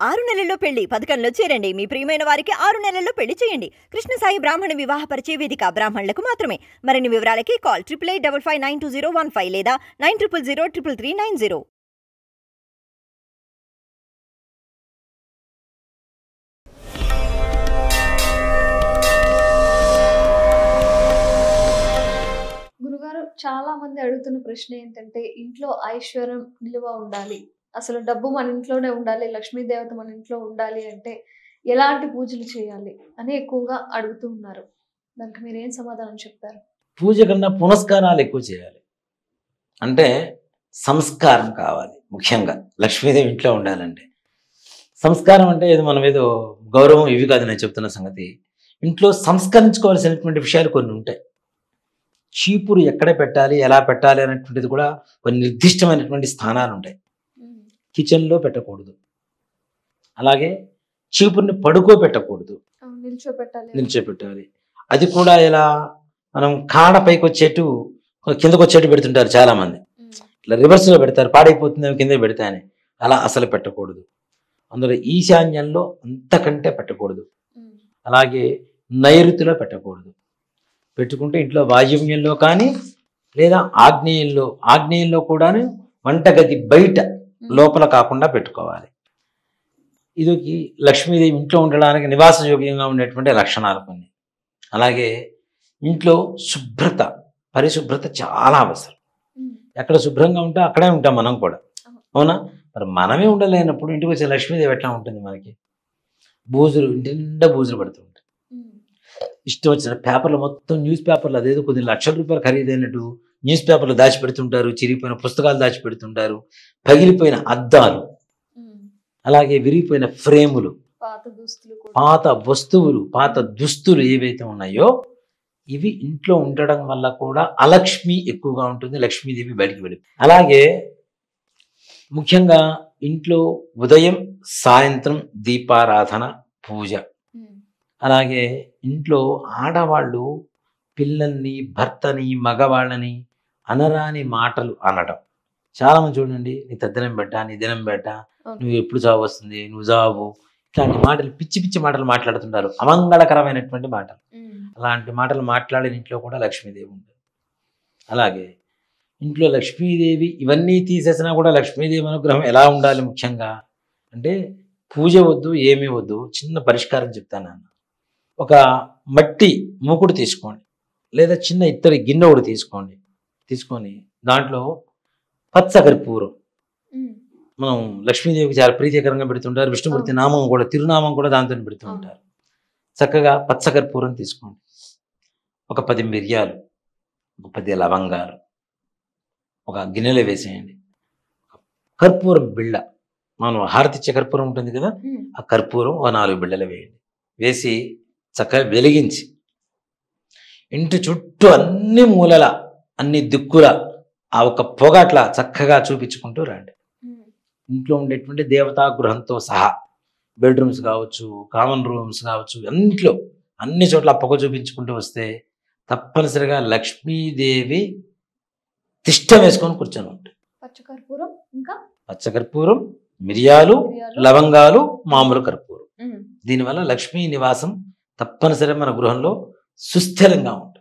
6 నెలల్లో పెళ్లి పథకంలో చేరండి. మీ ప్రియమైన వారికి 6 నెలల్లో పెళ్లి చేయండి. కృష్ణ సాయి బ్రాహ్మణ వివాహ పరిచయ వేదిక బ్రాహ్మణులకు మాత్రమే. మరిన్ని వివరాలకి కాల్ 8855592015 లేదా 9000333390. గురుగారు, చాలా మంది అడుగుతున్న ప్రశ్న ఏంటంటే, ఇంట్లో ఐశ్వర్యం నిలువ ఉండాలి, అసలు డబ్బు మన ఇంట్లోనే ఉండాలి, లక్ష్మీదేవత మన ఇంట్లో ఉండాలి అంటే ఎలాంటి పూజలు చేయాలి అని ఎక్కువగా అడుగుతూ ఉన్నారు. దానికి మీరు ఏం సమాధానం చెప్తారు? పూజ కన్నా పునస్కారాలు ఎక్కువ చేయాలి. అంటే సంస్కారం కావాలి. ముఖ్యంగా లక్ష్మీదేవి ఇంట్లో ఉండాలంటే సంస్కారం అంటే ఇది మనం ఏదో గౌరవం ఇవి కాదు నేను చెప్తున్న సంగతి. ఇంట్లో సంస్కరించుకోవాల్సినటువంటి విషయాలు కొన్ని ఉంటాయి. చీపురు ఎక్కడ పెట్టాలి, ఎలా పెట్టాలి అనేటువంటిది కూడా కొన్ని నిర్దిష్టమైనటువంటి స్థానాలు ఉంటాయి. కిచెన్లో పెట్టకూడదు. అలాగే చీపురుని పడుకోబెట్టకూడదు, నిల్చోపెట్టాలి. అది కూడా ఎలా, మనం కాడ పైకి వచ్చేట్టు కిందకు వచ్చేట్టు పెడుతుంటారు చాలా మంది. ఇట్లా రివర్స్లో పెడతారు, పాడైపోతుంది కింద పెడతాయని. అలా అసలు పెట్టకూడదు. అందులో ఈశాన్యంలో అంతకంటే పెట్టకూడదు. అలాగే నైరుతిలో పెట్టకూడదు. పెట్టుకుంటే ఇంట్లో వాయువ్యంలో కానీ లేదా ఆగ్నేయంలో కూడా వంటగది బయట లోపల కాకుండా పెట్టుకోవాలి. ఇది లక్ష్మీదేవి ఇంట్లో ఉండడానికి నివాసయోగ్యంగా ఉండేటువంటి లక్షణాలు కొన్ని. అలాగే ఇంట్లో పరిశుభ్రత చాలా అవసరం. ఎక్కడ శుభ్రంగా ఉంటే అక్కడే ఉంటాం మనం కూడా, అవునా? మరి మనమే ఉండలేనప్పుడు ఇంటికి వచ్చే లక్ష్మీదేవి ఎట్లా ఉంటుంది? మనకి బూజులు, ఇంటి నిండా బూజులు పడుతుంటాయి. ఇష్టం వచ్చిన పేపర్లు మొత్తం న్యూస్ పేపర్లు అదేదో కొన్ని లక్షల రూపాయలు ఖరీదైనట్టు న్యూస్ పేపర్లు దాచిపెడుతుంటారు, చిరిగిపోయిన పుస్తకాలు దాచిపెడుతుంటారు, పగిలిపోయిన అద్దాలు, అలాగే విరిగిపోయిన ఫ్రేములు, పాత వస్తువులు, పాత దుస్తులు ఏవైతే ఉన్నాయో ఇవి ఇంట్లో ఉండడం వల్ల కూడా అలక్ష్మి ఎక్కువగా ఉంటుంది. లక్ష్మీదేవి బయటికి వెళ్ళి. అలాగే ముఖ్యంగా ఇంట్లో ఉదయం సాయంత్రం దీపారాధన పూజ. అలాగే ఇంట్లో ఆడవాళ్ళు పిల్లల్ని, భర్తని, మగవాళ్ళని అనరాని మాటలు అనడం. చాలా మంది చూడండి, నీ తద్దనం పెట్ట, నీ దినం పెట్ట, నువ్వు ఎప్పుడు చావు వస్తుంది, నువ్వు చావు, ఇట్లాంటి మాటలు, పిచ్చి పిచ్చి మాటలు మాట్లాడుతుంటారు, అమంగళకరమైనటువంటి మాటలు. అలాంటి మాటలు మాట్లాడిన ఇంట్లో కూడా లక్ష్మీదేవి ఉంటుంది. అలాగే ఇంట్లో లక్ష్మీదేవి ఇవన్నీ తీసేసినా కూడా లక్ష్మీదేవి అనుగ్రహం ఎలా ఉండాలి? ముఖ్యంగా అంటే పూజ వద్దు, ఏమీ వద్దు, చిన్న పరిష్కారం చెప్తాను. ఒక మట్టి మూకుడు తీసుకోండి, లేదా చిన్న ఇత్తడి గిన్నె ఒకటి తీసుకొని దాంట్లో పచ్చకర్పూరం, మనం లక్ష్మీదేవికి చాలా ప్రీతికరంగా పెడుతుంటారు. విష్ణుమూర్తి నామం కూడా, తిరునామం కూడా దాంతో పెడుతూ ఉంటారు. చక్కగా పచ్చకర్పూరం తీసుకోండి. ఒక 10 మిరియాలు, ఒక 10 లవంగాలు ఒక గిన్నెలో వేసేయండి. కర్పూరం బిళ్ళ, మనం హారతిచ్చే కర్పూరం ఉంటుంది కదా, ఆ కర్పూరం ఒక 4 బిళ్ళలు వేయండి. వేసి చక్కగా వెలిగించి ఇంటి చుట్టూ అన్ని మూలల, అన్ని దిక్కుల ఆ ఒక పొగ అట్లా చక్కగా చూపించుకుంటూ రండి. ఇంట్లో ఉండేటువంటి దేవతా గృహంతో సహా బెడ్రూమ్స్ కావచ్చు, కామన్ రూమ్స్ కావచ్చు, ఇంట్లో అన్ని చోట్ల పొగ చూపించుకుంటూ వస్తే తప్పనిసరిగా లక్ష్మీదేవి తిష్ట వేసుకొని కూర్చొని ఉంటుంది. పచ్చకర్పూరం, మిరియాలు, లవంగాలు, మామూలు కర్పూరం. దీనివల్ల లక్ష్మీ నివాసం తప్పనిసరిగా మన గృహంలో సుస్థిరంగా ఉంటుంది.